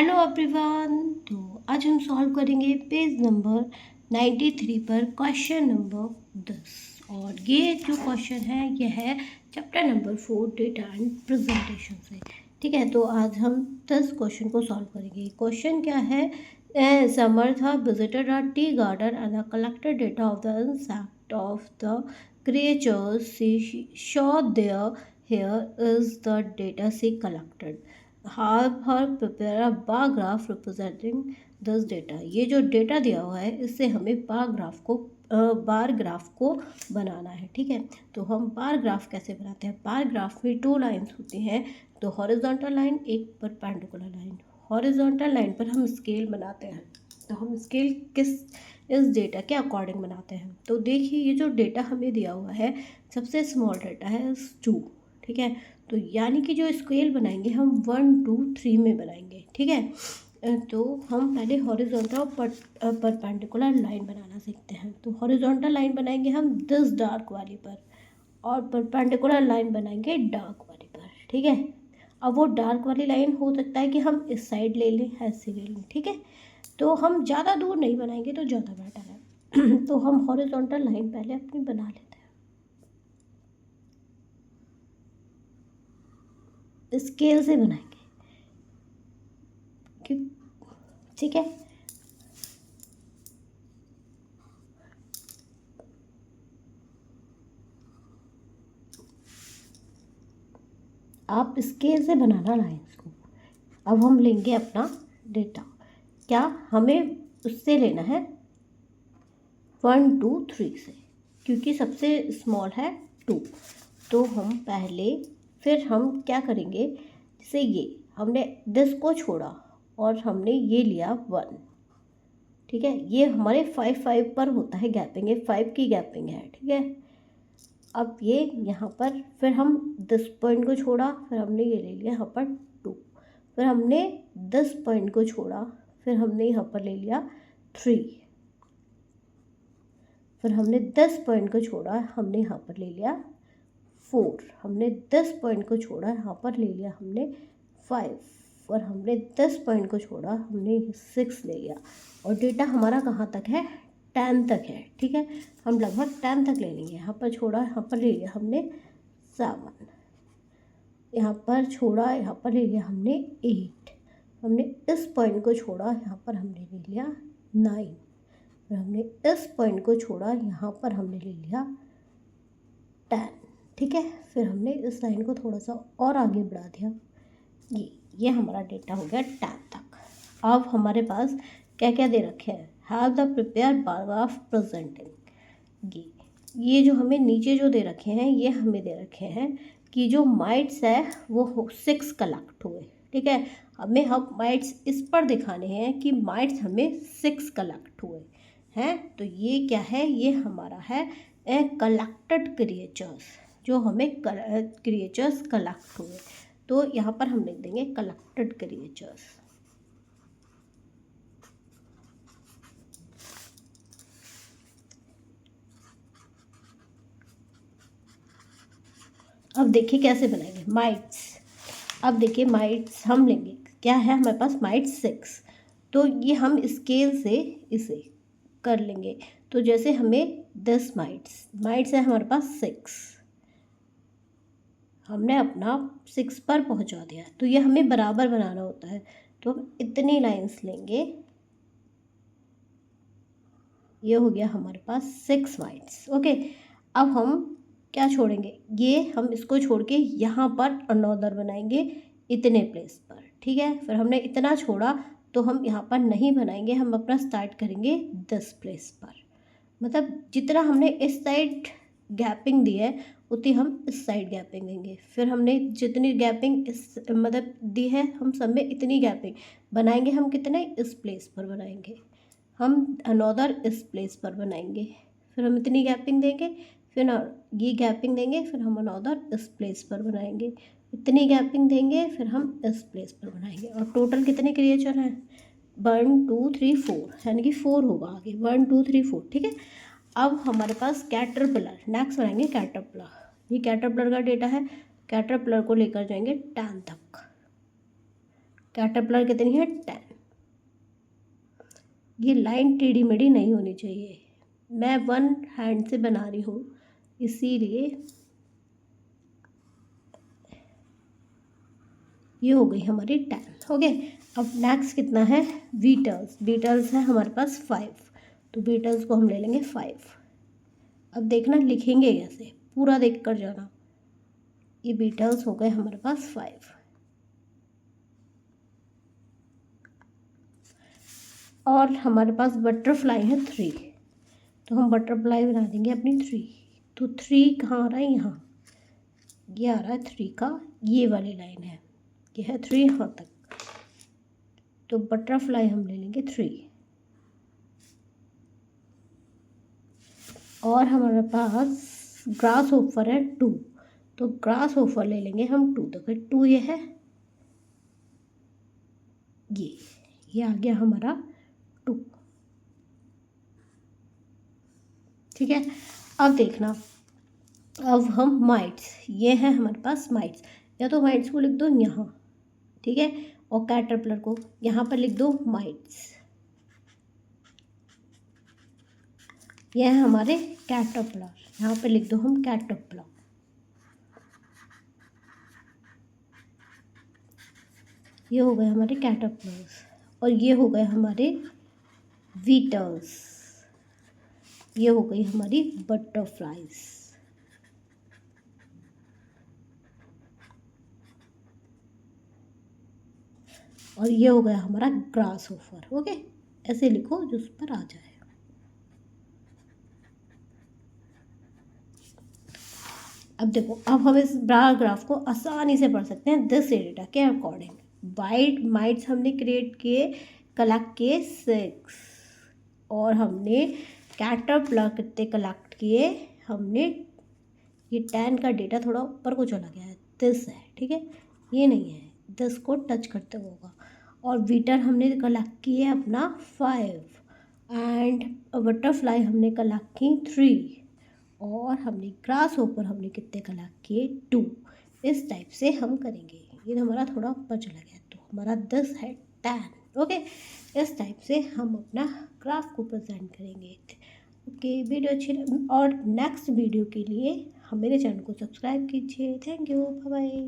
Hello everyone. तो आज हम सॉल्व करेंगे पेज नंबर 93 पर क्वेश्चन नंबर 10। और ये जो क्वेश्चन है ये है chapter number 4 data and presentation से। ठीक है, तो आज हम 10 क्वेश्चन को सॉल्व करेंगे। क्वेश्चन क्या है? Samartha visited a tea garden and collected data of the insect of the creatures she saw there. Here is the data she collected. Have her prepare a bar graph representing this data. ये जो data दिया हुआ है इससे हमें bar graph को बनाना है। ठीक है, तो हम बार ग्राफ कैसे बनाते हैं? बार ग्राफ में 2 लाइन्स होती हैं, तो हॉरिजॉन्टल लाइन, एक परपेंडिकुलर लाइन। हॉरिजॉन्टल लाइन पर हम स्केल बनाते हैं, तो हम स्केल इस डेटा के अकॉर्डिंग बनाते हैं। तो देखिए, ये जो डेटा हमें दिया हुआ है सबसे स्मॉल डेटा है 2। ठीक है, तो यानी कि जो स्केल बनाएंगे हम 1 2 3 में बनाएंगे। ठीक है, तो हम पहले हॉरिजॉन्टल और परपेंडिकुलर लाइन बनाना सीखते हैं। तो हॉरिजॉन्टल लाइन बनाएंगे हम दिस डार्क वाली पर, और परपेंडिकुलर लाइन बनाएंगे डार्क वाली पर। ठीक है, अब वो डार्क वाली लाइन हो सकता है कि हम इस साइड ले लें, ऐसे ले लें। ठीक है, तो हम ज़्यादा दूर नहीं बनाएंगे तो ज़्यादा बेटर है। तो हम हॉरिजॉन्टल लाइन पहले अपनी बना लेते हैं, स्केल से बनाएंगे। ठीक है, आप स्केल से बनाना लाइन्स को। अब हम लेंगे अपना डेटा। क्या हमें उससे लेना है? 1 2 3 से, क्योंकि सबसे स्मॉल है 2। तो हम पहले फिर हम क्या करेंगे, जैसे ये हमने 10 को छोड़ा और हमने ये लिया 1। ठीक है, ये हमारे 5 5 पर होता है गैपिंग, ये 5 की गैपिंग है। ठीक है, अब ये यहाँ पर फिर हम 10 पॉइंट को छोड़ा, फिर हमने ये ले लिया यहाँ पर 2। फिर हमने 10 पॉइंट को छोड़ा, फिर हमने यहाँ पर ले लिया 3। फिर हमने 10 पॉइंट को छोड़ा, हमने यहाँ पर ले लिया 4। हमने 10 पॉइंट को छोड़ा, यहाँ पर ले लिया हमने 5। और हमने 10 पॉइंट को छोड़ा, हमने 6 ले लिया। और डेटा हमारा कहाँ तक है? 10 तक है। ठीक है, हम लगभग 10 तक ले लेंगे। यहाँ पर छोड़ा, यहाँ पर ले लिया हमने 7। यहाँ पर छोड़ा, यहाँ पर ले लिया हमने 8। हमने इस पॉइंट को छोड़ा, यहाँ पर हमने ले लिया 9। और हमने इस पॉइंट को छोड़ा, यहाँ पर हमने ले लिया 10। ठीक है, फिर हमने इस लाइन को थोड़ा सा और आगे बढ़ा दिया। ये हमारा डेटा हो गया 10 तक। अब हमारे पास क्या क्या दे रखे हैं? Have the prepare bar graph presenting. ये जो हमें नीचे जो दे रखे हैं, ये हमें दे रखे हैं कि जो माइट्स है वो 6 कलेक्ट हुए। ठीक है, हमें हम माइट्स इस पर दिखाने हैं कि माइट्स हमें 6 कलेक्ट हुए हैं। तो ये क्या है? ये हमारा है कलेक्टेड क्रिएचर्स, जो हमें क्रिएचर्स कलेक्ट हुए। तो यहाँ पर हम लिख देंगे कलेक्टेड क्रिएचर्स। अब देखिए कैसे बनाएंगे माइट्स। अब देखिए माइट्स हम लेंगे, क्या है हमारे पास? माइट्स 6। तो ये हम स्केल से इसे कर लेंगे। तो जैसे हमें 10 माइट्स है हमारे पास 6, हमने अपना 6 पर पहुंचा दिया। तो ये हमें बराबर बनाना होता है, तो हम इतनी लाइंस लेंगे। ये हो गया हमारे पास 6 माइट्स। ओके, अब हम क्या छोड़ेंगे? ये हम इसको छोड़ के यहाँ पर अनदर बनाएंगे इतने प्लेस पर। ठीक है, फिर हमने इतना छोड़ा तो हम यहाँ पर नहीं बनाएंगे, हम अपना स्टार्ट करेंगे 10 प्लेस पर। मतलब जितना हमने इस साइड गैपिंग दी है उतनी हम इस साइड गैपिंग देंगे। फिर हमने जितनी गैपिंग इस मतलब दी है, हम सब में इतनी गैपिंग बनाएंगे। हम कितने? इस प्लेस पर बनाएंगे, हम अनदर इस प्लेस पर बनाएंगे। फिर हम इतनी गैपिंग देंगे, फिर ये गैपिंग देंगे, फिर हम अनदर इस प्लेस पर बनाएंगे, इतनी गैपिंग देंगे, फिर हम इस प्लेस पर बनाएंगे। और टोटल कितने क्रिएचर हैं? 1 2 3 4, यानी कि 4 होगा आगे। 1 2 3 4। ठीक है, अब हमारे पास कैटरपिलर नेक्स्ट बनाएंगे। कैटरपिलर, ये कैटरपिलर का डेटा है। कैटरपिलर को लेकर जाएंगे 10 तक। कैटरपिलर कितनी है 10। ये लाइन टेढ़ी मेढ़ी नहीं होनी चाहिए, मैं वन हैंड से बना रही हूँ इसीलिए ये हो गई हमारी 10। ओके, अब नेक्स्ट कितना है बीटल्स। बीटल्स है हमारे पास 5, तो बीटल्स को हम ले लेंगे 5। अब देखना लिखेंगे कैसे, पूरा देख कर जाना। ये बीटल्स हो गए हमारे पास 5। और हमारे पास बटरफ्लाई है 3, तो हम बटरफ्लाई बना देंगे अपनी 3। तो 3 कहाँ आ रहा है, यहाँ ये आ रहा है 3 का, ये वाली लाइन है, ये है 3 यहाँ तक। तो बटरफ्लाई हम ले लेंगे 3। और हमारे पास ग्रास होपर है 2, तो ग्रास होपर ले लेंगे हम 2। तो फिर 2 ये है, ये आ गया हमारा 2। ठीक है, अब देखना, अब हम माइट्स, ये है हमारे पास माइट्स, या तो माइट्स को लिख दो यहाँ, ठीक है, और कैटरपिलर को यहाँ पर लिख दो माइट्स। ये है हमारे कैटरपिलर, यहाँ पे लिख दो हम कैटरपिलर। ये हो गए हमारे कैटरपिलर्स, और ये हो गए हमारे बीटल्स, ये हो गई हमारी बटरफ्लाइज। और ये हो गया हमारा ग्रास होपर। ओके, ऐसे लिखो जो उस पर आ जाए। अब देखो, अब हम इस पैराग्राफ को आसानी से पढ़ सकते हैं दिस डेटा के अकॉर्डिंग। वाइट माइट्स हमने क्रिएट किए, कलेक्ट किए 6, और हमने कैटरपिलर कितने कलेक्ट किए, हमने ये 10 का डेटा थोड़ा ऊपर को चला गया है, दिस है, ठीक है, ये नहीं है, दिस को टच करते होगा। और बीटर हमने कलेक्ट किए अपना 5, एंड बटरफ्लाई हमने कलेक्ट की 3, और हमने ग्रास होपर हमने कितने कलेक्ट किए 2। इस टाइप से हम करेंगे। ये हमारा थोड़ा ऊपर चला गया, तो हमारा 10 है 10। ओके, इस टाइप से हम अपना ग्राफ को प्रेजेंट करेंगे। ओके, वीडियो अच्छी, और नेक्स्ट वीडियो के लिए हम मेरे चैनल को सब्सक्राइब कीजिए। Thank you, bye bye.